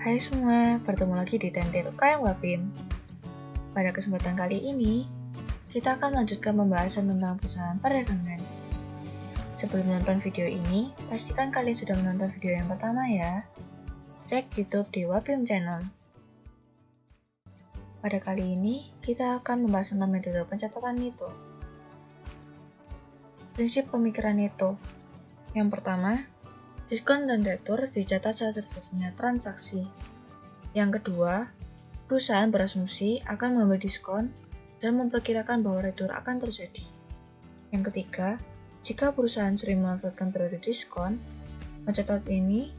Hai semua, bertemu lagi di Tentir UKM Wapim. Pada kesempatan kali ini, kita akan melanjutkan pembahasan tentang perusahaan perdagangan. Sebelum menonton video ini, pastikan kalian sudah menonton video yang pertama ya. Cek YouTube di Wapim Channel. Pada kali ini, kita akan membahas tentang metode pencatatan Nito. Prinsip pemikiran Nito. Yang pertama, diskon dan retur dicatat saat terjadinya transaksi. Yang kedua, perusahaan berasumsi akan mengambil diskon dan memperkirakan bahwa retur akan terjadi. Yang ketiga, jika perusahaan sering memanfaatkan periode diskon, mencatat ini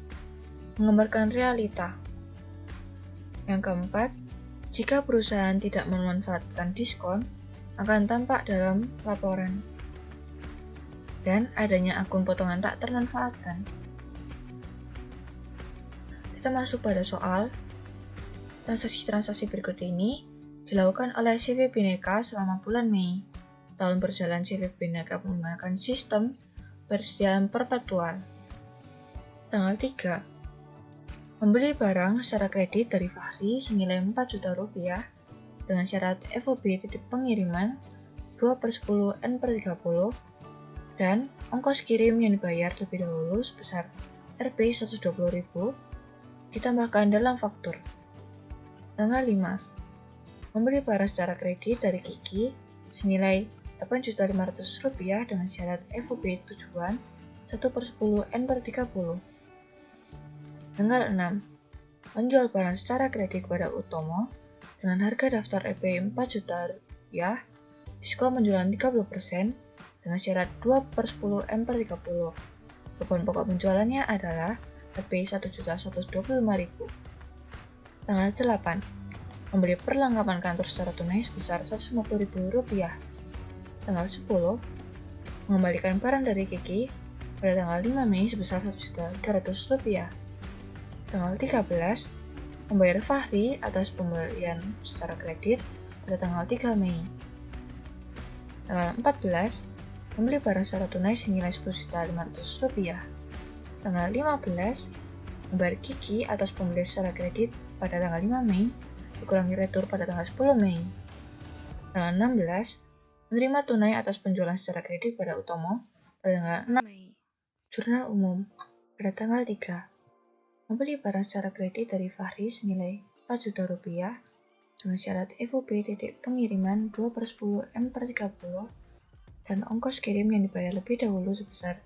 menggambarkan realita. Yang keempat, jika perusahaan tidak memanfaatkan diskon, akan tampak dalam laporan. Dan adanya akun potongan tak termanfaatkan. Kita masuk pada soal. Transaksi-transaksi berikut ini dilakukan oleh CV Bhinneka selama bulan Mei. Tahun berjalan CV Bhinneka menggunakan sistem persediaan perpetual. Tanggal 3. Membeli barang secara kredit dari Fahri senilai 4 juta rupiah dengan syarat FOB titip pengiriman 2/10 N/30 dan ongkos kirim yang dibayar terlebih dahulu sebesar Rp 120.000 ditambahkan dalam faktur. Tanggal 5. Membeli barang secara kredit dari Kiki senilai Rp8.500.000 dengan syarat FOB tujuan 1/10 N/30. Tanggal 6. Menjual barang secara kredit kepada Utomo dengan harga daftar Rp 4 juta, diskon penjualan 30% dengan syarat 2/10 N/30. Beban pokok penjualannya adalah Rp 1.125.000. Tanggal 8. Membeli perlengkapan kantor secara tunai sebesar Rp150.000. Tanggal 10. Mengembalikan barang dari Kiki pada tanggal 5 Mei sebesar Rp1.300. Tanggal 13. Membayar Fahri atas pembelian secara kredit pada tanggal 3 Mei. Tanggal 14. Membeli barang secara tunai senilai Rp10.500. Tanggal 15. Membayar Kiki atas pembelian secara kredit pada tanggal 5 Mei, dikurangi retur pada tanggal 10 Mei. Tanggal 16. Menerima tunai atas penjualan secara kredit pada Utomo pada tanggal 6 Mei. Jurnal umum pada tanggal 3. Membeli barang secara kredit dari Fahri senilai Rp4 juta dengan syarat FOB titik pengiriman 2/10 N/30 dan ongkos kirim yang dibayar lebih dahulu sebesar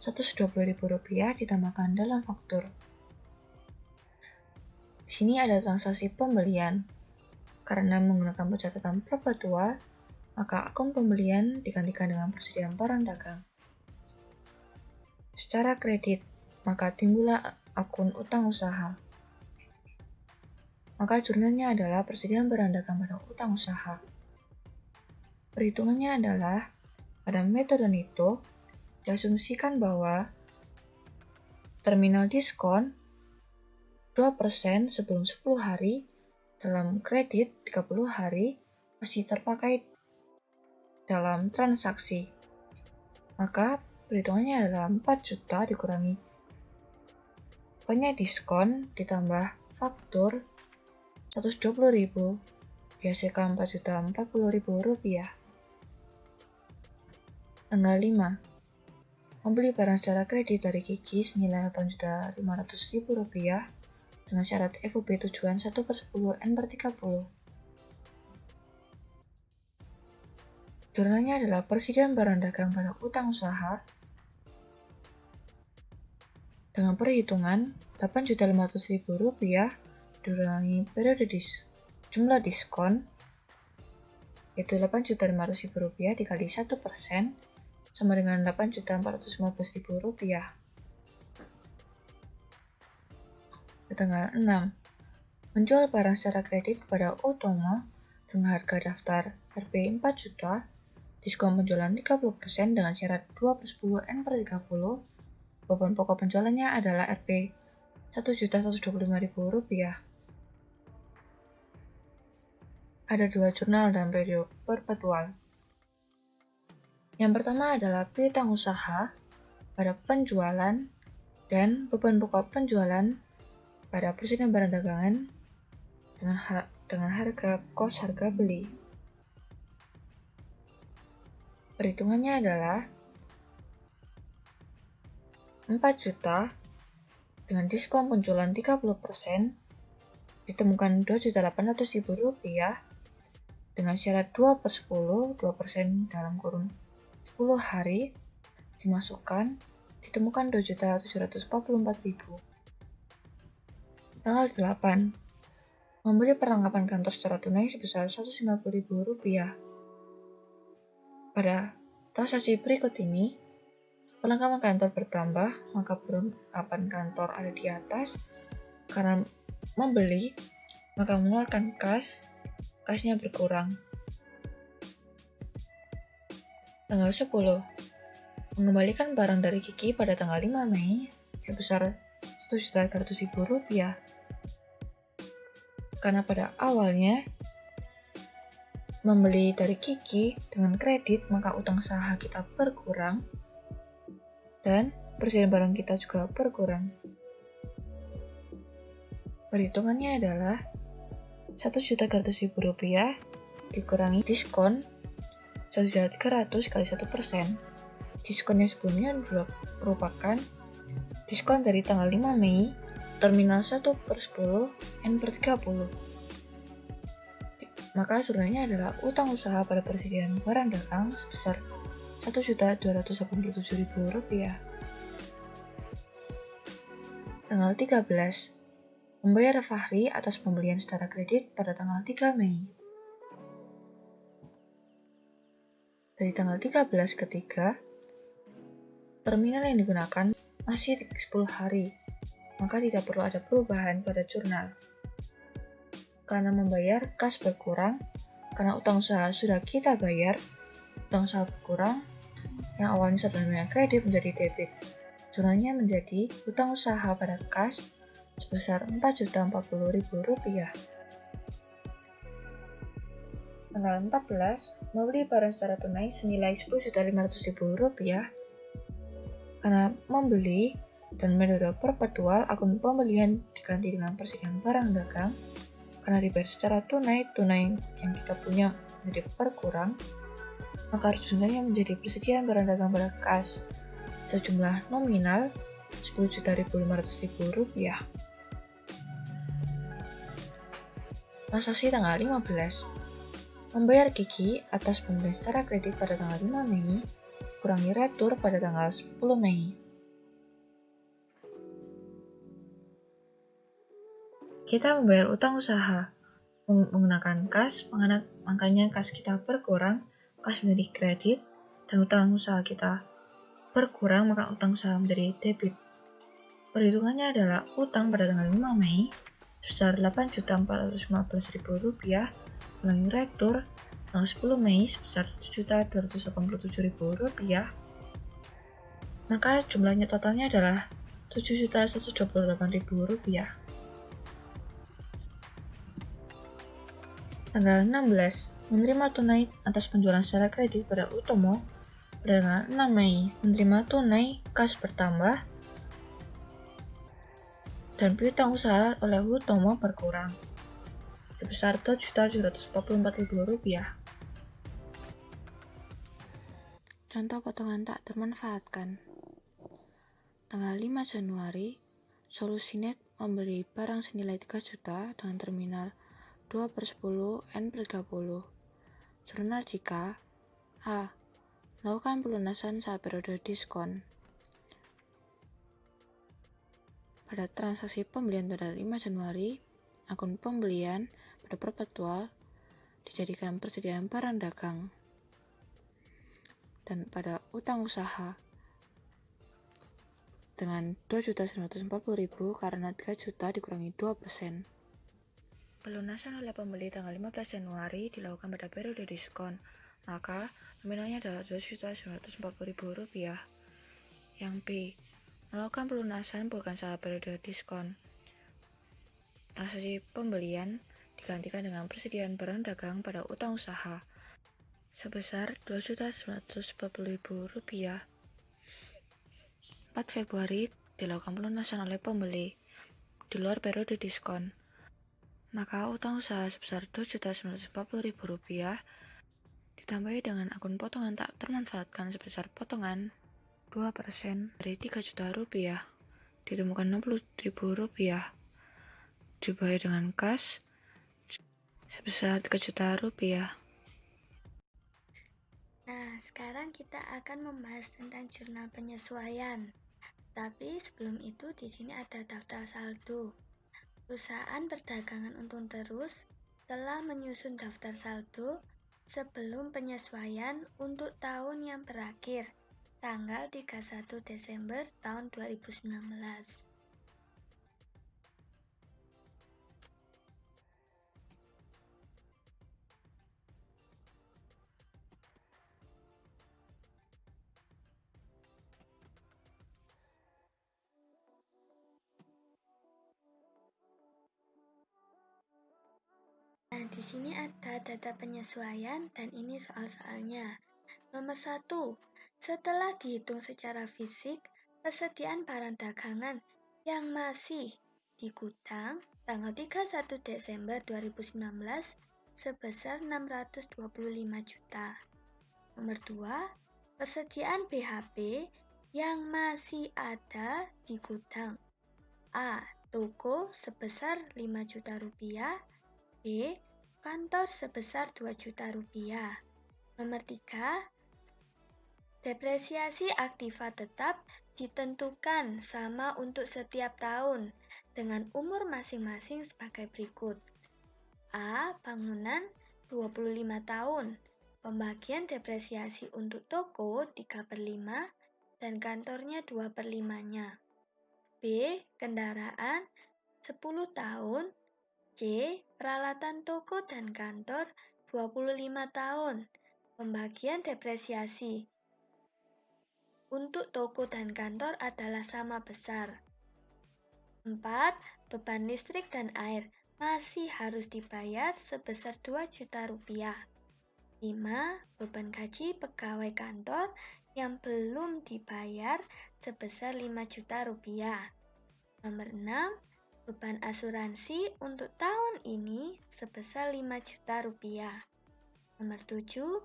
Rp120.000 ditambahkan dalam faktur. Di sini ada transaksi pembelian. Karena menggunakan pencatatan perpetual, maka akun pembelian digantikan dengan persediaan barang dagang. Secara kredit, maka timbullah akun utang usaha. Maka jurnalnya adalah persediaan barang dagang pada utang usaha. Perhitungannya adalah pada metode Nito, diasumsikan bahwa terminal diskon 2% sebelum 10 hari dalam kredit 30 hari masih terpakai dalam transaksi. Maka perhitungannya adalah 4 juta dikurangi pokoknya diskon ditambah faktur 120.000 dihasilkan Rp4.040.000. Tanggal 5. Membeli barang secara kredit dari Kiki senilai Rp8.500.000 dengan syarat FOB tujuan 1/10 N/30. Jurnalnya adalah persediaan barang dagang pada utang usaha dengan perhitungan Rp8.500.000 dikurangi periode jumlah diskon yaitu Rp8.500.000 dikali 1% sama dengan Rp8.415.000. Tanggal 6. Menjual barang secara kredit kepada Utomo dengan harga daftar Rp 4 juta, diskon penjualan 30% dengan syarat 2/10 N/30. Beban pokok penjualannya adalah Rp 1.125.000. Ada dua jurnal dalam periode perpetual. Yang pertama adalah piutang usaha pada penjualan dan beban pokok penjualan pada persediaan barang dagangan dengan harga harga beli. Perhitungannya adalah 4 juta dengan diskon penjualan 30%, ditemukan Rp2.800.000 dengan syarat 2/10, 2% dalam kurun 10 hari, dimasukkan, ditemukan Rp2.744.000. Tanggal 8, membeli perlengkapan kantor secara tunai sebesar Rp150.000. Pada transaksi berikut ini, perlengkapan kantor bertambah, maka perlengkapan kantor ada di atas. Karena membeli, maka mengeluarkan kasnya berkurang. Tanggal 10, mengembalikan barang dari Kiki pada tanggal 5 Mei sebesar Rp1.300.000. Karena pada awalnya membeli dari Kiki dengan kredit, maka utang usaha kita berkurang dan persediaan barang kita juga berkurang. Perhitungannya adalah Rp1.300.000 dikurangi diskon 1.300 kali 1%. Diskonnya sebelumnya merupakan diskon dari tanggal 5 Mei terminal 1/10 N/30. Maka jumlahnya adalah utang usaha pada persediaan barang dagang sebesar Rp1.287.000. Tanggal 13, membayar Fahri atas pembelian secara kredit pada tanggal 3 Mei. Dari tanggal 13 ketiga, terminal yang digunakan masih 10 hari, maka tidak perlu ada perubahan pada jurnal. Karena membayar kas berkurang, karena utang usaha sudah kita bayar, utang usaha berkurang, yang awalnya sebelumnya kredit menjadi debit. Jurnalnya menjadi utang usaha pada kas sebesar Rp4.040.000. Tanggal 14, membeli barang secara tunai senilai Rp10.500.000. Karena membeli dan metode perpetual, akun pembelian diganti dengan persediaan barang dagang. Karena dibayar secara tunai yang kita punya menjadi berkurang, maka jumlahnya menjadi persediaan barang dagang pada kas sejumlah nominal Rp10.500.000. Transaksi tanggal 15, membayar Kiki atas pembelian secara kredit pada tanggal 5 Mei, kurangi retur pada tanggal 10 Mei. Kita membayar utang usaha menggunakan kas, makanya kas kita berkurang, kas menjadi kredit, dan utang usaha kita berkurang, maka utang usaha menjadi debit. Perhitungannya adalah utang pada tanggal 5 Mei sebesar Rp8.415.000, kurangi retur tanggal 10 Mei sebesar Rp7.287.000, maka jumlahnya totalnya adalah Rp7.128.000. Tanggal 16, menerima tunai atas penjualan secara kredit pada Utomo pada tanggal 6 Mei, menerima tunai kas bertambah dan piutang usaha oleh Utomo berkurang sebesar Rp7.744.000. Contoh potongan tak termanfaatkan. Tanggal 5 Januari, Solusinet membeli barang senilai 3 juta dengan terminal 2/10 N/30. Jurnal jika A. Melakukan pelunasan saat periode diskon. Pada transaksi pembelian pada 5 Januari, akun pembelian pada perpetual dijadikan persediaan barang dagang. Dan pada utang usaha dengan Rp2.940.000 karena 3 juta dikurangi 2%. Pelunasan oleh pembeli tanggal 15 Januari dilakukan pada periode diskon, maka nominalnya adalah Rp2.940.000. Yang B. Melakukan pelunasan bukan saat periode diskon. Transaksi pembelian digantikan dengan persediaan barang dagang pada utang usaha sebesar Rp2.940.000. 4 Februari dilakukan pelunasan oleh pembeli di luar periode diskon. Maka utang usaha sebesar Rp2.940.000 ditambahi dengan akun potongan tak termanfaatkan sebesar potongan 2% dari Rp3 juta ditemukan Rp60.000 dibayar dengan kas sebesar Rp3 juta. Nah, sekarang kita akan membahas tentang jurnal penyesuaian. Tapi sebelum itu di sini ada daftar saldo. Perusahaan perdagangan untung terus telah menyusun daftar saldo sebelum penyesuaian untuk tahun yang berakhir tanggal 31 Desember tahun 2019. Nah, di sini ada data penyesuaian dan ini soal-soalnya. Nomor 1, setelah dihitung secara fisik, persediaan barang dagangan yang masih di gudang tanggal 31 Desember 2019 sebesar 625 juta. Nomor 2, persediaan BHP yang masih ada di gudang. A. Toko sebesar 5 juta rupiah. B. Kantor sebesar 2 juta rupiah. Nomor 3, depresiasi aktiva tetap ditentukan sama untuk setiap tahun dengan umur masing-masing sebagai berikut. A. Bangunan 25 tahun. Pembagian depresiasi untuk toko 3/5 dan kantornya 2/5-nya. B. Kendaraan 10 tahun. C. Peralatan toko dan kantor 25 tahun. Pembagian depresiasi untuk toko dan kantor adalah sama besar. 4. Beban listrik dan air masih harus dibayar sebesar 2 juta rupiah. 5. Beban gaji pegawai kantor yang belum dibayar sebesar 5 juta rupiah. Nomor 6. Beban asuransi untuk tahun ini sebesar 5 juta rupiah. Nomor 7.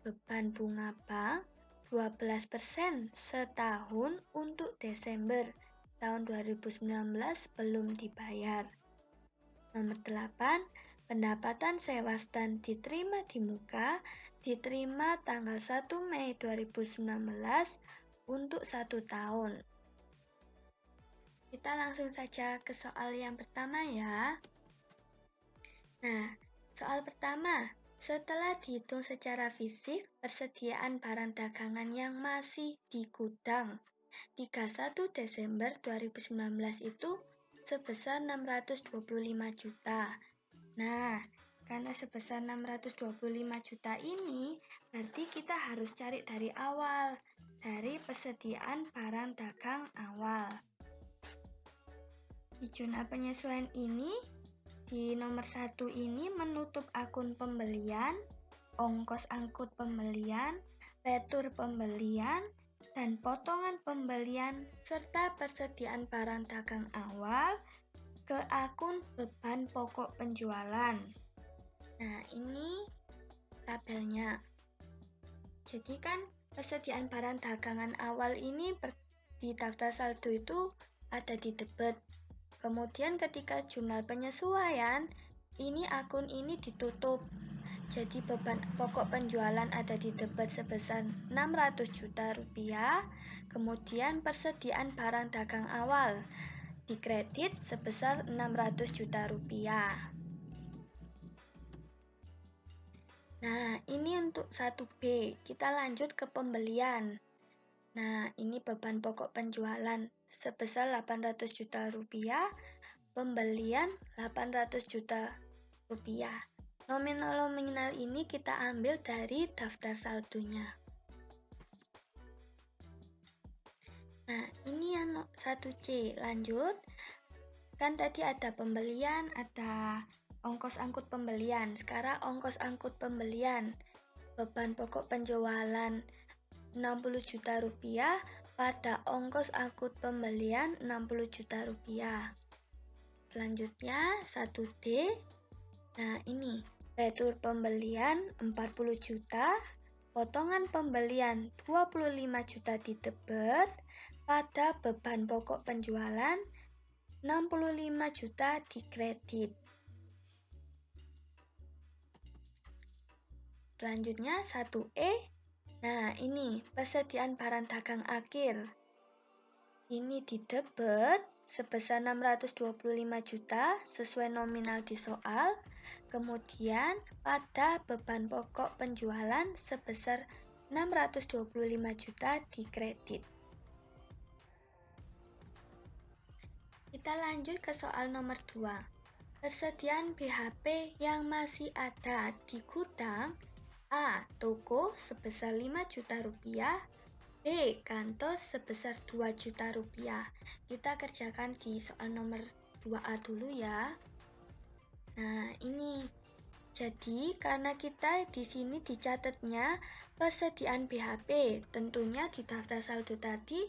Beban bunga bank 12% setahun untuk Desember tahun 2019 belum dibayar. Nomor 8. Pendapatan sewa stand diterima di muka diterima tanggal 1 Mei 2019 untuk 1 tahun. Kita langsung saja ke soal yang pertama ya. Nah, soal pertama, setelah dihitung secara fisik, persediaan barang dagangan yang masih di gudang 31 Desember 2019 itu sebesar 625 juta. Nah, karena sebesar 625 juta ini, berarti kita harus cari dari awal, dari persediaan barang dagang awal. Di jurnal penyesuaian ini, di nomor 1 ini menutup akun pembelian, ongkos angkut pembelian, retur pembelian, dan potongan pembelian, serta persediaan barang dagang awal ke akun beban pokok penjualan. Nah, ini tabelnya. Jadi kan persediaan barang dagangan awal ini di daftar saldo itu ada di debit. Kemudian ketika jurnal penyesuaian, ini akun ini ditutup. Jadi beban pokok penjualan ada di debit sebesar 600 juta rupiah. Kemudian persediaan barang dagang awal di kredit sebesar 600 juta rupiah. Nah, ini untuk 1B. Kita lanjut ke pembelian. Nah, ini beban pokok penjualan sebesar 800 juta rupiah, pembelian 800 juta rupiah. Nominal-nominal ini kita ambil dari daftar saldonya. Nah, ini yang 1C. Lanjut. Kan tadi ada pembelian, ada ongkos angkut pembelian. Sekarang ongkos angkut pembelian. Beban pokok penjualan 60 juta rupiah pada ongkos angkut pembelian 60 juta rupiah. Selanjutnya 1D. Nah, ini retur pembelian 40 juta, potongan pembelian 25 juta di debit, pada beban pokok penjualan 65 juta di kredit. Selanjutnya 1E. Nah, ini persediaan barang dagang akhir. Ini di debit sebesar 625 juta sesuai nominal di soal. Kemudian pada beban pokok penjualan sebesar 625 juta di kredit. Kita lanjut ke soal nomor 2. Persediaan BHP yang masih ada di gudang. A. Toko sebesar 5 juta rupiah. B. Kantor sebesar 2 juta rupiah. Kita kerjakan di soal nomor 2A dulu ya. Nah, ini. Jadi, karena kita di sini dicatatnya persediaan BHP, tentunya di daftar saldo tadi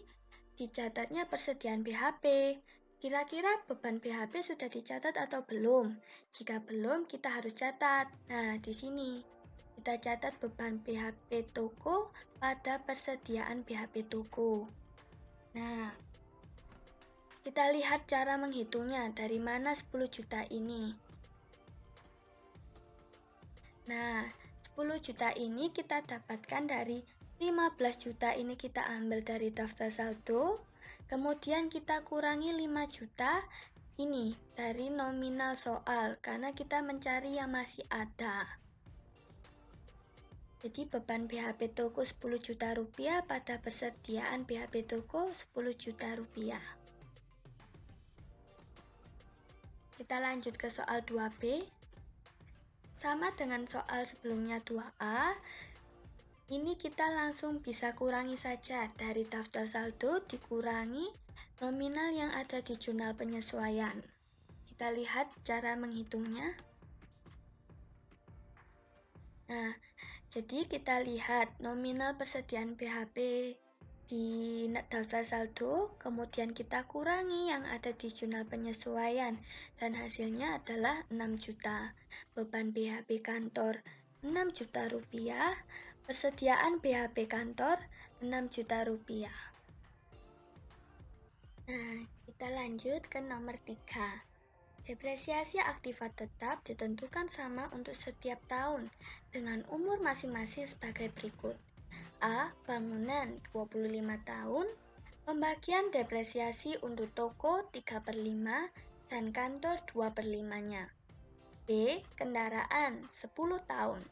dicatatnya persediaan BHP. Kira-kira beban BHP sudah dicatat atau belum? Jika belum, kita harus catat. Nah, di sini kita catat beban BHP toko pada persediaan BHP toko. Nah, kita lihat cara menghitungnya. Dari mana 10 juta ini? Nah, 10 juta ini kita dapatkan dari 15 juta ini kita ambil dari daftar saldo. Kemudian kita kurangi 5 juta ini dari nominal soal karena kita mencari yang masih ada. Jadi beban BHP toko 10 juta rupiah pada persediaan BHP toko 10 juta rupiah. Kita lanjut ke soal 2B. Sama dengan soal sebelumnya 2A, ini kita langsung bisa kurangi saja dari daftar saldo dikurangi nominal yang ada di jurnal penyesuaian. Kita lihat cara menghitungnya. Nah, jadi kita lihat nominal persediaan BHP di daftar saldo, kemudian kita kurangi yang ada di jurnal penyesuaian, dan hasilnya adalah 6 juta. Beban BHP kantor 6 juta rupiah, persediaan BHP kantor 6 juta rupiah. Nah, kita lanjut ke nomor 3. Depresiasi aktiva tetap ditentukan sama untuk setiap tahun dengan umur masing-masing sebagai berikut. A. Bangunan 25 tahun, pembagian depresiasi untuk toko 3/5 dan kantor 2/5-nya. B. Kendaraan 10 tahun.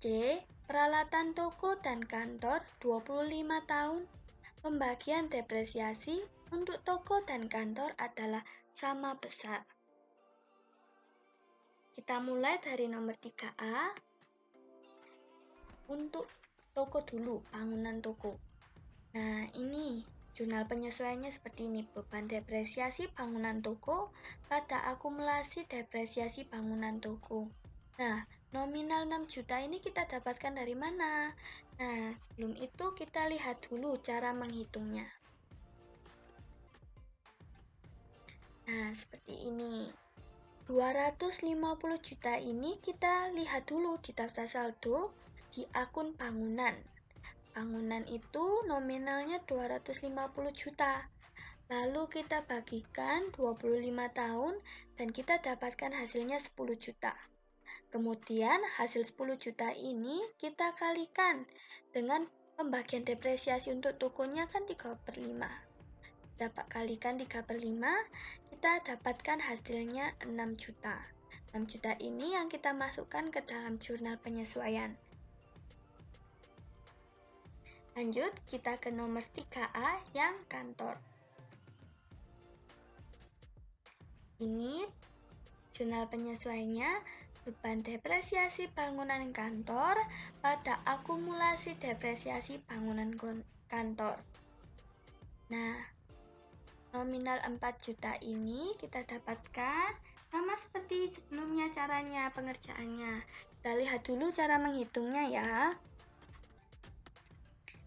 C. Peralatan toko dan kantor 25 tahun. Pembagian depresiasi untuk toko dan kantor adalah sama besar. Kita mulai dari nomor 3A. Untuk toko dulu, bangunan toko. Nah, ini jurnal penyesuaiannya seperti ini. Beban depresiasi bangunan toko pada akumulasi depresiasi bangunan toko. Nah, nominal 6 juta ini kita dapatkan dari mana? Nah, sebelum itu kita lihat dulu cara menghitungnya. Nah, seperti ini. 250 juta ini kita lihat dulu di daftar saldo di akun bangunan. Bangunan itu nominalnya 250 juta. Lalu kita bagikan 25 tahun dan kita dapatkan hasilnya 10 juta. Kemudian hasil 10 juta ini kita kalikan dengan pembagian depresiasi untuk tokonya kan 3/5. Dapat kalikan 3/5, kita dapatkan hasilnya 6 juta. 6 juta ini yang kita masukkan ke dalam jurnal penyesuaian. Lanjut, kita ke nomor 3A yang kantor. Ini jurnal penyesuaiannya, beban depresiasi bangunan kantor pada akumulasi depresiasi bangunan kantor. Nah, nominal 4 juta ini kita dapatkan sama seperti sebelumnya caranya pengerjaannya. Kita lihat dulu cara menghitungnya ya.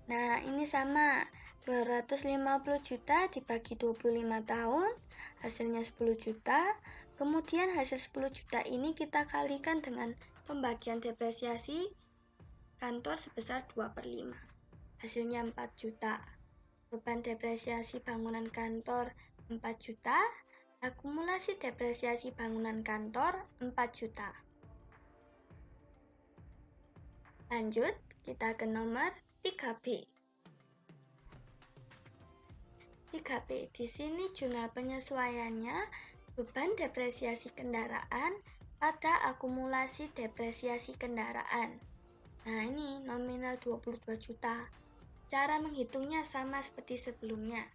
Nah, ini sama. 250 juta dibagi 25 tahun, hasilnya 10 juta. Kemudian hasil 10 juta ini kita kalikan dengan pembagian depresiasi kantor sebesar 2/5. Hasilnya 4 juta. Beban depresiasi bangunan kantor 4 juta. Akumulasi depresiasi bangunan kantor 4 juta. Lanjut, kita ke nomor 3B. 3B, di sini jurnal penyesuaiannya beban depresiasi kendaraan pada akumulasi depresiasi kendaraan. Nah, ini nominal 22 juta. Cara menghitungnya sama seperti sebelumnya.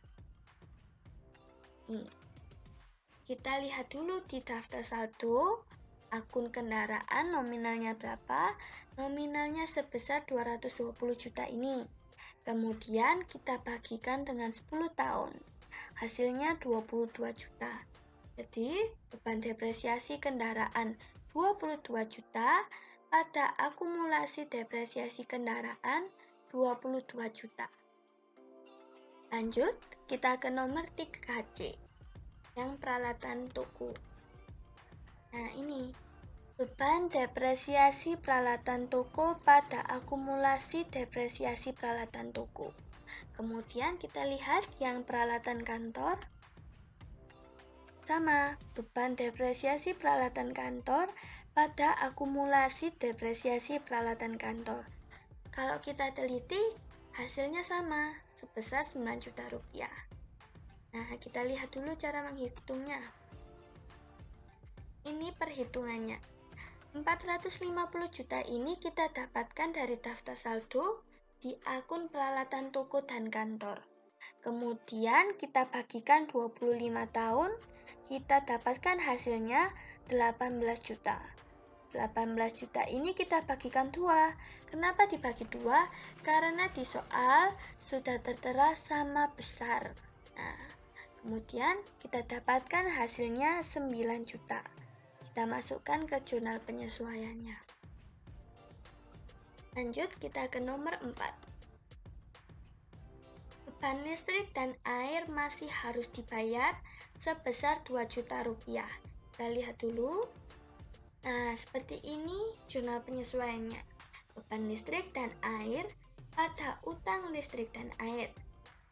Nih, kita lihat dulu di daftar saldo, akun kendaraan nominalnya berapa? Nominalnya sebesar 220 juta ini. Kemudian kita bagikan dengan 10 tahun. Hasilnya 22 juta. Jadi, beban depresiasi kendaraan 22 juta pada akumulasi depresiasi kendaraan 22 juta. Lanjut, kita ke nomor 3C, yang peralatan toko. Nah, ini beban depresiasi peralatan toko pada akumulasi depresiasi peralatan toko. Kemudian kita lihat yang peralatan kantor. Sama, beban depresiasi peralatan kantor pada akumulasi depresiasi peralatan kantor. Kalau kita teliti, hasilnya sama, sebesar 9 juta rupiah. Nah, kita lihat dulu cara menghitungnya. Ini perhitungannya. 450 juta ini kita dapatkan dari daftar saldo di akun peralatan toko dan kantor. Kemudian kita bagikan 25 tahun, kita dapatkan hasilnya 18 juta. 18 juta ini kita bagikan 2. Kenapa dibagi 2? Karena di soal sudah tertera sama besar. Nah, kemudian kita dapatkan hasilnya 9 juta. Kita masukkan ke jurnal penyesuaiannya. Lanjut, kita ke nomor 4. Beban listrik dan air masih harus dibayar sebesar 2 juta rupiah. Kita lihat dulu. Nah, seperti ini jurnal penyesuaiannya. Beban listrik dan air pada utang listrik dan air.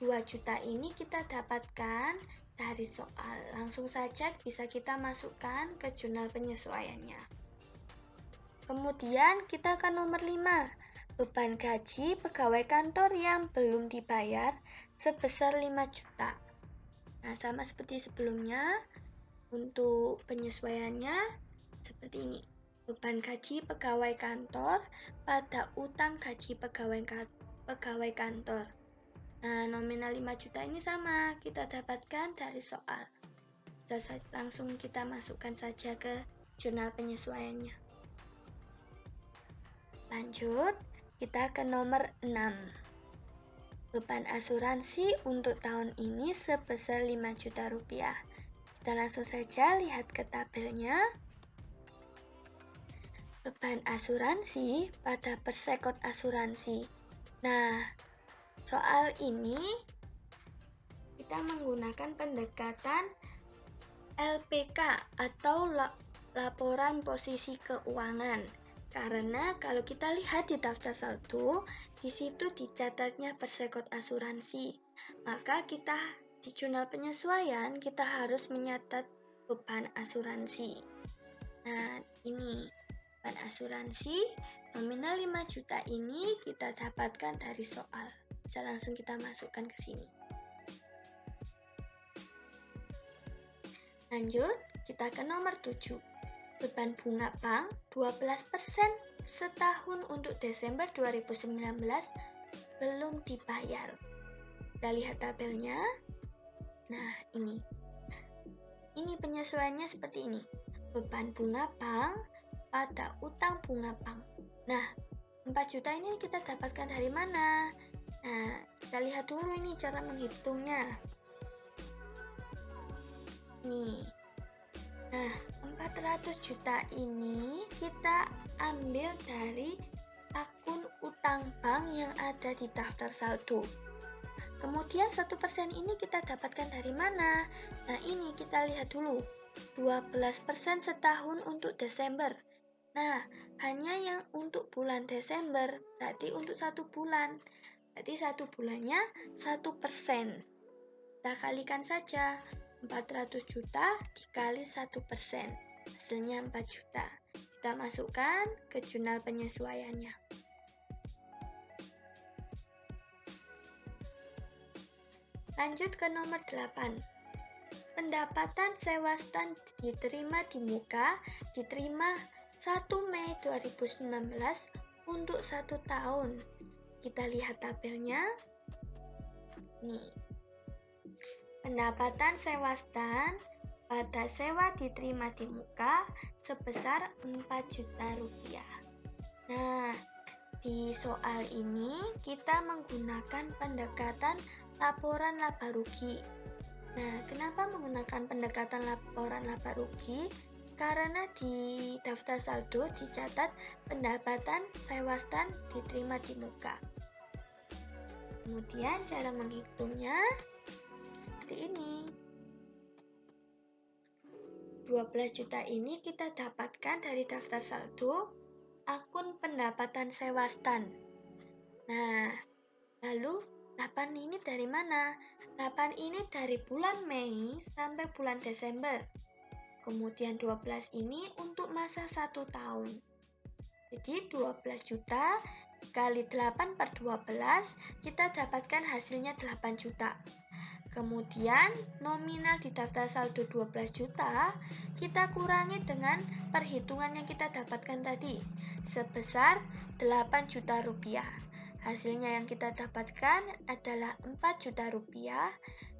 2 juta ini kita dapatkan dari soal. Langsung saja bisa kita masukkan ke jurnal penyesuaiannya. Kemudian kita ke nomor 5. Beban gaji pegawai kantor yang belum dibayar sebesar 5 juta. Nah, sama seperti sebelumnya, untuk penyesuaiannya seperti ini. Beban gaji pegawai kantor pada utang gaji pegawai kantor. Nah, nominal 5 juta ini sama, kita dapatkan dari soal. Langsung kita masukkan saja ke jurnal penyesuaiannya. Lanjut, kita ke nomor 6. Beban asuransi untuk tahun ini sebesar 5 juta rupiah. Kita langsung saja lihat ke tabelnya. Beban asuransi pada persekot asuransi. Nah, soal ini kita menggunakan pendekatan LPK atau laporan posisi keuangan. Karena kalau kita lihat di daftar saldo, di situ dicatatnya persekot asuransi. Maka kita di jurnal penyesuaian kita harus menyatat beban asuransi. Nah, ini beban asuransi nominal 5 juta ini kita dapatkan dari soal. Bisa langsung kita masukkan ke sini. Lanjut, kita ke nomor 7. Beban bunga bank 12% setahun untuk Desember 2019 belum dibayar. Kita lihat tabelnya. Nah, ini penyesuaiannya seperti ini. Beban bunga bank pada utang bunga bank. Nah, 4 juta ini kita dapatkan dari mana? Nah, kita lihat dulu ini cara menghitungnya. Nih. Nah, 400 juta ini kita ambil dari akun utang bank yang ada di daftar saldo. Kemudian 1% ini kita dapatkan dari mana? Nah, ini kita lihat dulu. 12% setahun untuk Desember. Nah, hanya yang untuk bulan Desember, berarti untuk 1 bulan. Berarti 1 bulannya 1%. Kita kalikan saja, 400 juta dikali 1%. Hasilnya 4 juta. Kita masukkan ke jurnal penyesuaiannya. Lanjut ke nomor 8. Pendapatan sewa stand diterima di muka diterima 1 Mei 2019 untuk 1 tahun. Kita lihat tabelnya. Nih. Pendapatan sewa stand pada sewa diterima di muka sebesar 4 juta rupiah. Nah, di soal ini kita menggunakan pendekatan laporan laba rugi. Nah, kenapa menggunakan pendekatan laporan laba rugi? Karena di daftar saldo dicatat pendapatan sewa stand diterima di muka. Kemudian cara menghitungnya seperti ini. 12 juta ini kita dapatkan dari daftar saldo akun pendapatan sewa stand. Nah, lalu 8 ini dari mana? 8 ini dari bulan Mei sampai bulan Desember. Kemudian 12 ini untuk masa 1 tahun. Jadi 12 juta kali 8 per 12, kita dapatkan hasilnya 8 juta. Kemudian nominal di daftar saldo 12 juta, kita kurangi dengan perhitungan yang kita dapatkan tadi, sebesar 8 juta rupiah. Hasilnya yang kita dapatkan adalah 4 juta rupiah.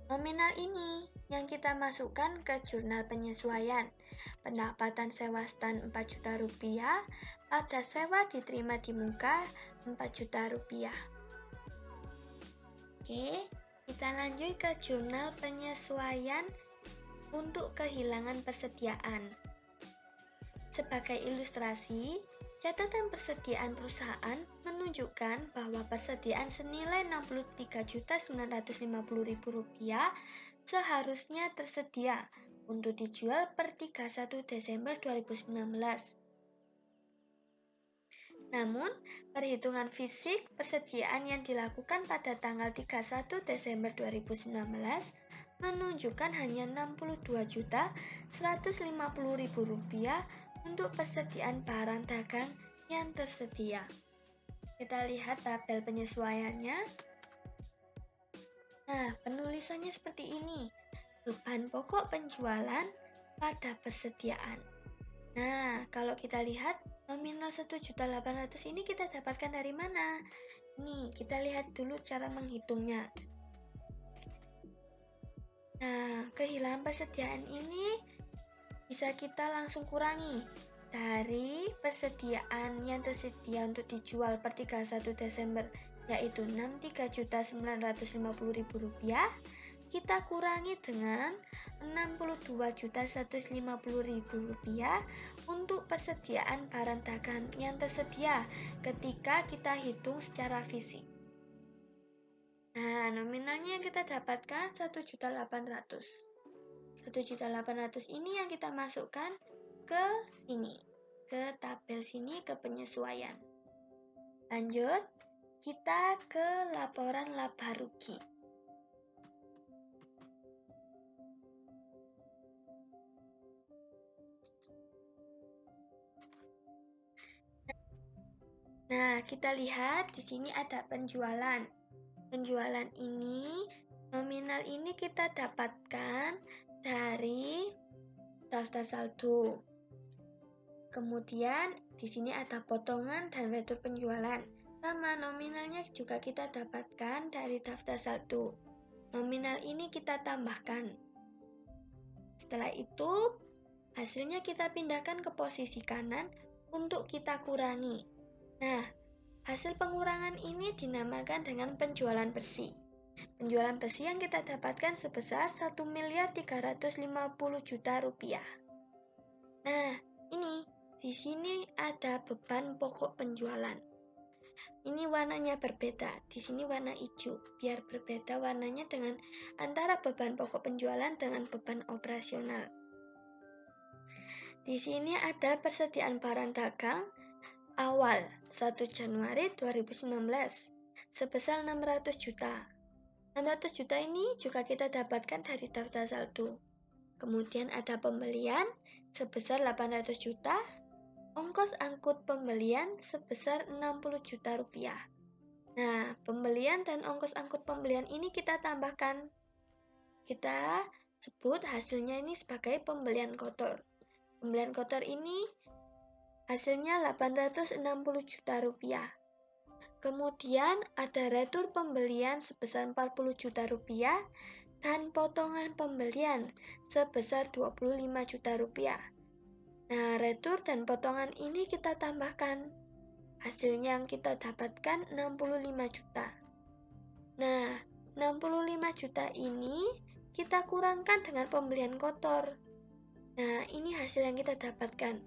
Nominal ini yang kita masukkan ke jurnal penyesuaian. Pendapatan sewa stand 4 juta rupiah, pada sewa diterima di muka 4 juta rupiah. Oke, kita lanjut ke jurnal penyesuaian untuk kehilangan persediaan. Sebagai ilustrasi, catatan persediaan perusahaan menunjukkan bahwa persediaan senilai Rp63.950.000 seharusnya tersedia untuk dijual per 31 Desember 2019. Namun, perhitungan fisik persediaan yang dilakukan pada tanggal 31 Desember 2019 menunjukkan hanya Rp62.150.000 untuk persediaan barang dagang yang tersedia. Kita lihat tabel penyesuaiannya. Nah, penulisannya seperti ini. Beban pokok penjualan pada persediaan. Nah, kalau kita lihat nominal 1.800.000 ini kita dapatkan dari mana? Nih, kita lihat dulu cara menghitungnya. Nah, kehilangan persediaan ini bisa kita langsung kurangi dari persediaan yang tersedia untuk dijual per 31 Desember, yaitu Rp63.950.000, kita kurangi dengan Rp62.150.000 untuk persediaan barang dagang yang tersedia ketika kita hitung secara fisik. Nah, nominalnya yang kita dapatkan 1.800.000. 1.800.000 ini yang kita masukkan ke sini, ke tabel sini, ke penyesuaian. Lanjut, kita ke laporan laba rugi. Nah, kita lihat di sini ada penjualan. Penjualan ini, nominal ini kita dapatkan dari daftar saldo. Kemudian di sini ada potongan dan retur penjualan. Sama, nominalnya juga kita dapatkan dari daftar saldo. Nominal ini kita tambahkan. Setelah itu, hasilnya kita pindahkan ke posisi kanan untuk kita kurangi. Nah, hasil pengurangan ini dinamakan dengan penjualan bersih. Penjualan bersih yang kita dapatkan sebesar Rp1.350.000.000. Nah, ini di sini ada beban pokok penjualan. Ini warnanya berbeda, di sini warna hijau, biar berbeda warnanya dengan antara beban pokok penjualan dengan beban operasional. Di sini ada persediaan barang dagang awal 1 Januari 2019 sebesar 600 juta. 600 juta ini juga kita dapatkan dari daftar saldo. Kemudian ada pembelian sebesar 800 juta, ongkos angkut pembelian sebesar 60 juta rupiah. Nah, pembelian dan ongkos angkut pembelian ini kita tambahkan. Kita sebut hasilnya ini sebagai pembelian kotor. Pembelian kotor ini hasilnya 860 juta rupiah. Kemudian ada retur pembelian sebesar 40 juta rupiah dan potongan pembelian sebesar 25 juta rupiah. Nah, retur dan potongan ini kita tambahkan. Hasilnya yang kita dapatkan 65 juta. Nah, 65 juta ini kita kurangkan dengan pembelian kotor. Nah, ini hasil yang kita dapatkan,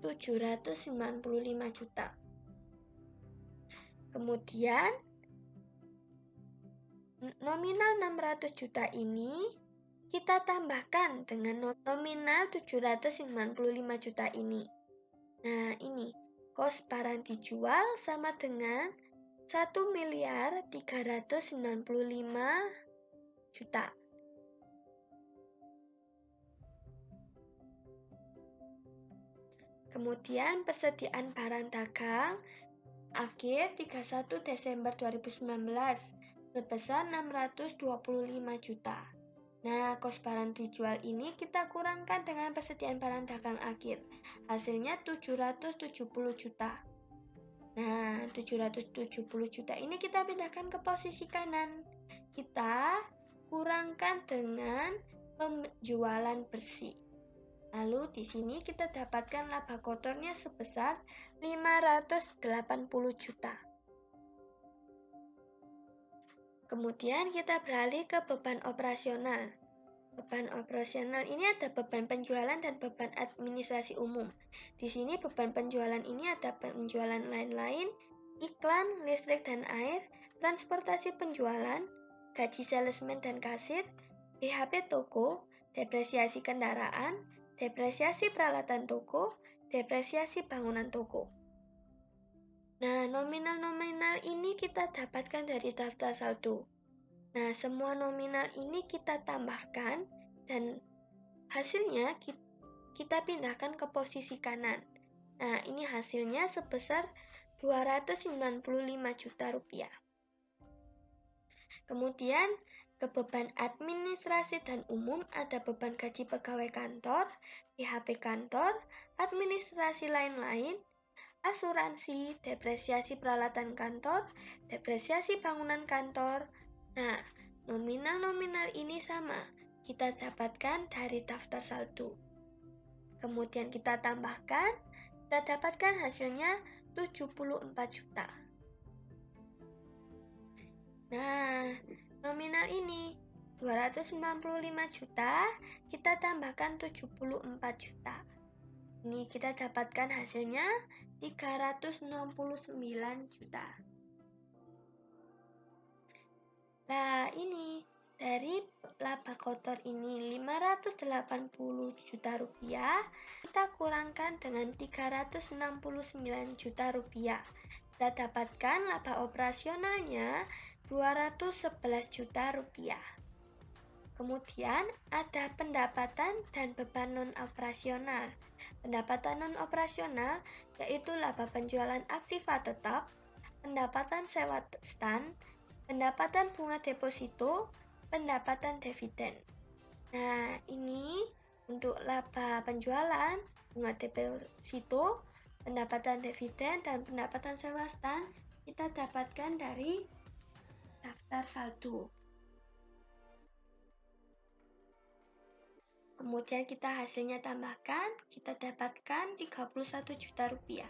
795 juta. Kemudian, nominal 600 juta ini kita tambahkan dengan nominal 795 juta ini. Nah, ini kos barang dijual sama dengan 1.395 juta. Kemudian persediaan barang dagang akhir 31 Desember 2019 sebesar 625 juta. Nah, kos barang dijual ini kita kurangkan dengan persediaan barang dagang akhir. Hasilnya 770 juta. Nah, 770 juta ini kita pindahkan ke posisi kanan. Kita kurangkan dengan penjualan bersih. Lalu di sini kita dapatkan laba kotornya sebesar 580 juta. Kemudian kita beralih ke beban operasional. Beban operasional ini ada beban penjualan dan beban administrasi umum. Di sini beban penjualan ini ada penjualan lain-lain, iklan, listrik dan air, transportasi penjualan, gaji salesman dan kasir, BHP toko, depresiasi kendaraan, depresiasi peralatan toko, depresiasi bangunan toko. Nah, nominal-nominal ini kita dapatkan dari daftar saldo. Nah, semua nominal ini kita tambahkan dan hasilnya kita pindahkan ke posisi kanan. Nah, ini hasilnya sebesar 295 juta rupiah. Kemudian, ke beban administrasi dan umum ada beban gaji pegawai kantor, BHP kantor, administrasi lain-lain, asuransi, depresiasi peralatan kantor, depresiasi bangunan kantor. Nah, nominal-nominal ini sama, kita dapatkan dari daftar saldo. Kemudian kita tambahkan, kita dapatkan hasilnya 74 juta. Nah, nominal ini 295 juta, kita tambahkan 74 juta. Ini kita dapatkan hasilnya 369 juta. Nah, ini dari laba kotor ini 580 juta rupiah, kita kurangkan dengan 369 juta rupiah. Kita dapatkan laba operasionalnya 211 juta rupiah. Kemudian ada pendapatan dan beban non-operasional. Pendapatan non-operasional yaitu laba penjualan aktiva tetap, pendapatan sewa stand, pendapatan bunga deposito, pendapatan dividen. Nah, ini untuk laba penjualan, bunga deposito, pendapatan dividen, dan pendapatan sewa stand kita dapatkan dari daftar saldo. Kemudian kita hasilnya tambahkan, kita dapatkan 31 juta rupiah.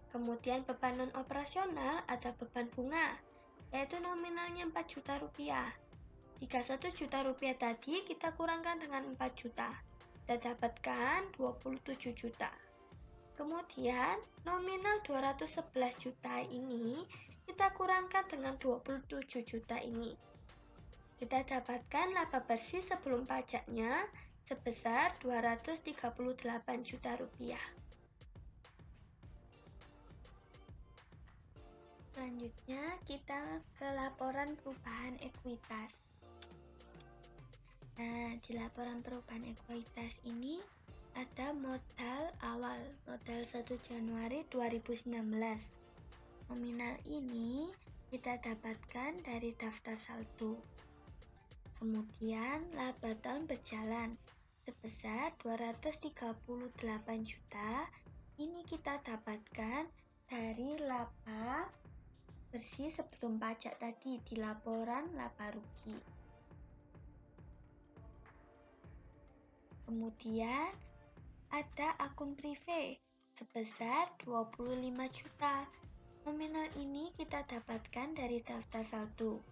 Kemudian beban non-operasional ada beban bunga, yaitu nominalnya 4 juta rupiah. 31 juta rupiah tadi kita kurangkan dengan 4 juta, kita dapatkan 27 juta. Kemudian nominal 211 juta ini kita kurangkan dengan 27 juta ini. Kita dapatkan laba bersih sebelum pajaknya sebesar 238 juta rupiah. Selanjutnya kita ke laporan perubahan ekuitas. Nah, di laporan perubahan ekuitas ini ada modal awal, modal 1 Januari 2019. Nominal ini kita dapatkan dari daftar saldo. Kemudian laba tahun berjalan sebesar 238 juta. Ini kita dapatkan dari laba bersih sebelum pajak tadi di laporan laba rugi. Kemudian ada akun privé sebesar 25 juta. Nominal ini kita dapatkan dari daftar saldo.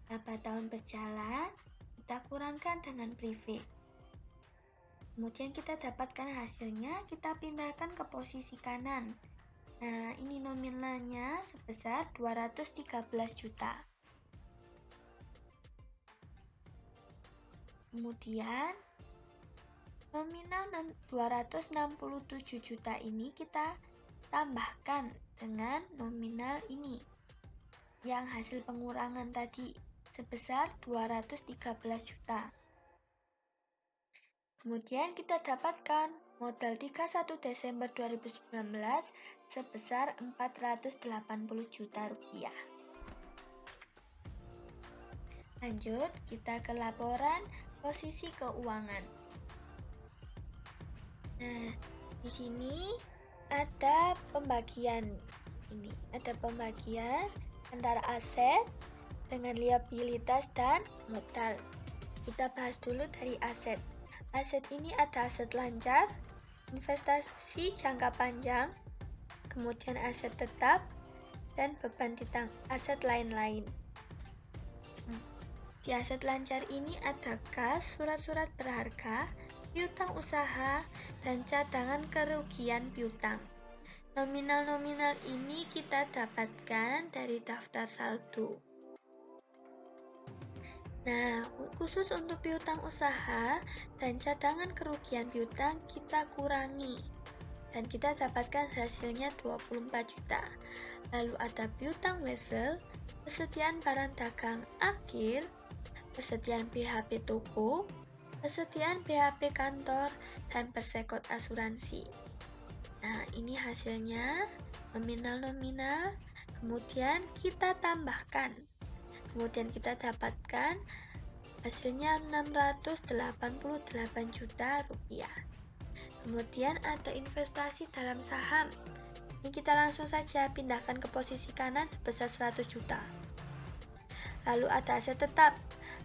Laba tahun berjalan, kita kurangkan dengan privé. Kemudian kita dapatkan hasilnya, kita pindahkan ke posisi kanan. Nah, ini nominalnya sebesar 213 juta. Kemudian, nominal 267 juta ini kita tambahkan dengan nominal ini, yang hasil pengurangan tadi sebesar 213 juta. Kemudian kita dapatkan modal 31 Desember 2019 sebesar 480 juta rupiah. Lanjut, kita ke laporan posisi keuangan. Nah, di sini ada pembagian ini, ada pembagian antara aset dengan liabilitas dan modal. Kita bahas dulu dari aset. Aset ini ada aset lancar, investasi jangka panjang, kemudian aset tetap, dan beban aset lain-lain. Di aset lancar ini ada kas, surat-surat berharga, piutang usaha, dan cadangan kerugian piutang. Nominal-nominal ini kita dapatkan dari daftar saldo. Nah, khusus untuk piutang usaha dan cadangan kerugian piutang kita kurangi. Dan kita dapatkan hasilnya 24 juta. Lalu ada piutang wesel, persediaan barang dagang akhir, persediaan BHP toko, persediaan BHP kantor, dan persekot asuransi. Nah, ini hasilnya nominal-nominal, kemudian kita tambahkan. Kemudian kita dapatkan hasilnya 688 juta rupiah. Kemudian ada investasi dalam saham. Ini kita langsung saja pindahkan ke posisi kanan sebesar 100 juta. Lalu ada aset tetap.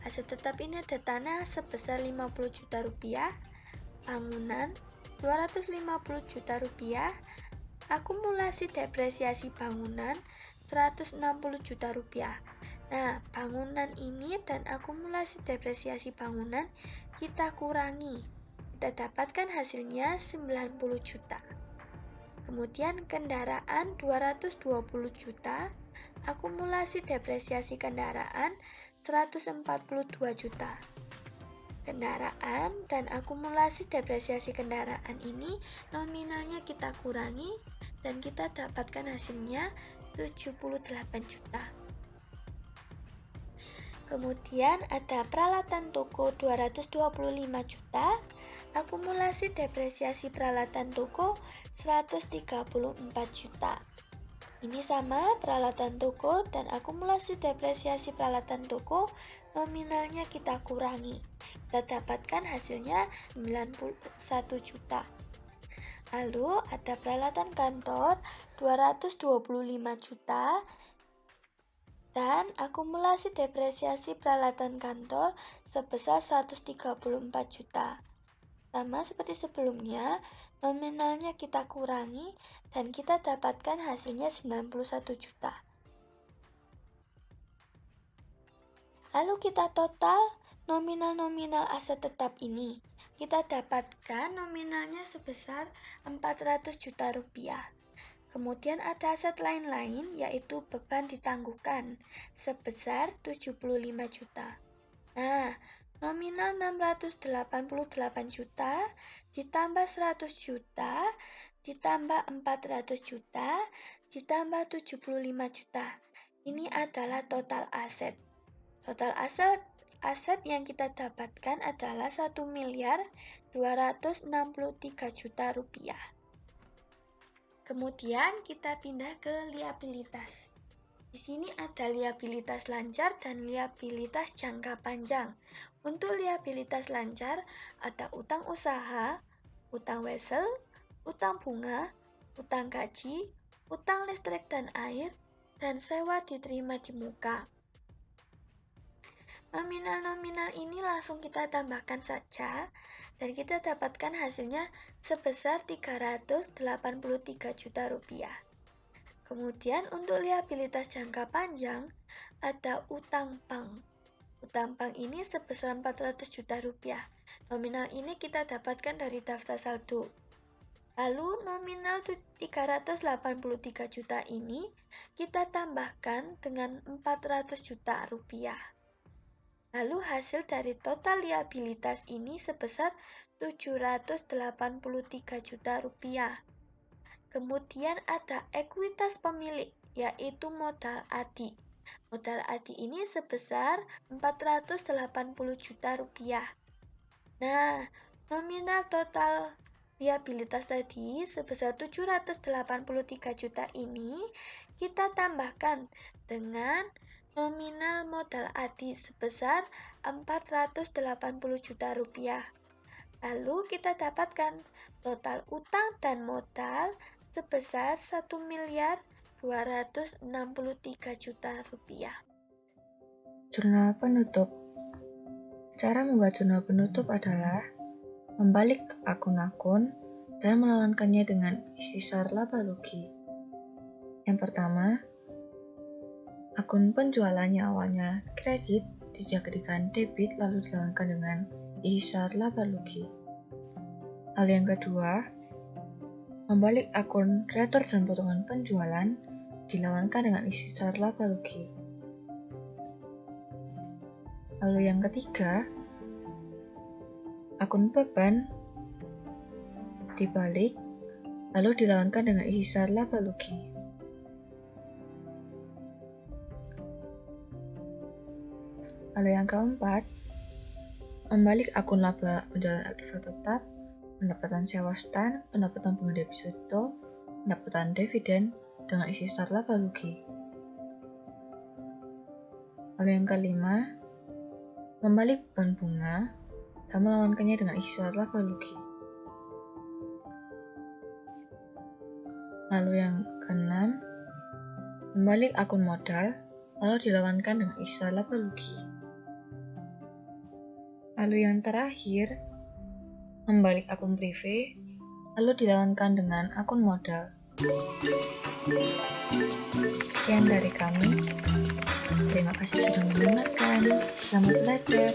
Aset tetap ini ada tanah sebesar 50 juta rupiah, bangunan 250 juta rupiah, akumulasi depresiasi bangunan 160 juta rupiah. Nah, bangunan ini dan akumulasi depresiasi bangunan kita kurangi. Kita dapatkan hasilnya 90 juta. Kemudian kendaraan 220 juta, akumulasi depresiasi kendaraan 142 juta. Kendaraan dan akumulasi depresiasi kendaraan ini nominalnya kita kurangi dan kita dapatkan hasilnya 78 juta. Kemudian ada peralatan toko 225 juta, akumulasi depresiasi peralatan toko 134 juta. Ini sama, peralatan toko dan akumulasi depresiasi peralatan toko nominalnya kita kurangi. Kita dapatkan hasilnya 91 juta. Lalu ada peralatan kantor 225 juta dan akumulasi depresiasi peralatan kantor sebesar 134 juta. Sama seperti sebelumnya, nominalnya kita kurangi dan kita dapatkan hasilnya 91 juta. Lalu kita total nominal-nominal aset tetap ini. Kita dapatkan nominalnya sebesar 400 juta rupiah. Kemudian ada aset lain-lain, yaitu beban ditangguhkan sebesar 75 juta. Nah, nominal 688 juta ditambah 100 juta ditambah 400 juta ditambah 75 juta. Ini adalah total aset. Total aset yang kita dapatkan adalah 1.263 juta rupiah. Kemudian kita pindah ke liabilitas. Di sini ada liabilitas lancar dan liabilitas jangka panjang. Untuk liabilitas lancar ada utang usaha, utang wesel, utang bunga, utang gaji, utang listrik dan air, dan sewa diterima di muka. Nominal-nominal ini langsung kita tambahkan saja dan kita dapatkan hasilnya sebesar 383 juta rupiah. Kemudian untuk liabilitas jangka panjang ada utang bank. Utang bank ini sebesar 400 juta rupiah. Nominal ini kita dapatkan dari daftar saldo. Lalu nominal 383 juta ini kita tambahkan dengan 400 juta rupiah. Lalu hasil dari total liabilitas ini sebesar 783 juta rupiah. Kemudian ada ekuitas pemilik, yaitu modal adi. Modal adi ini sebesar 480 juta rupiah. Nah, nominal total liabilitas tadi sebesar 783 juta ini kita tambahkan dengan nominal modal adi sebesar 480 juta rupiah. Lalu kita dapatkan total utang dan modal sebesar 1.263 juta rupiah. Jurnal penutup. Cara membuat jurnal penutup adalah membalik akun-akun dan melawankannya dengan isi SAR laba rugi. Yang pertama, akun penjualannya awalnya kredit dijadikan debit lalu dilawankan dengan isi SAR laba rugi. Lalu yang kedua, membalik akun retur dan potongan penjualan dilawankan dengan isi SAR laba rugi. Lalu yang ketiga, akun beban dibalik lalu dilawankan dengan isi SAR laba rugi. Lalu yang keempat, membalik akun laba penjualan aktiva tetap, pendapatan sewa stand, pendapatan bunga deposito, pendapatan dividen dengan isi SAR laba rugi. Lalu yang kelima, membalik beban bunga dan melawankannya dengan isi SAR laba rugi. Lalu yang keenam, membalik akun modal lalu dilawankan dengan isi SAR laba rugi. Lalu yang terakhir, membalik akun prive, lalu dilawankan dengan akun modal. Sekian dari kami. Terima kasih sudah mendengarkan. Selamat belajar.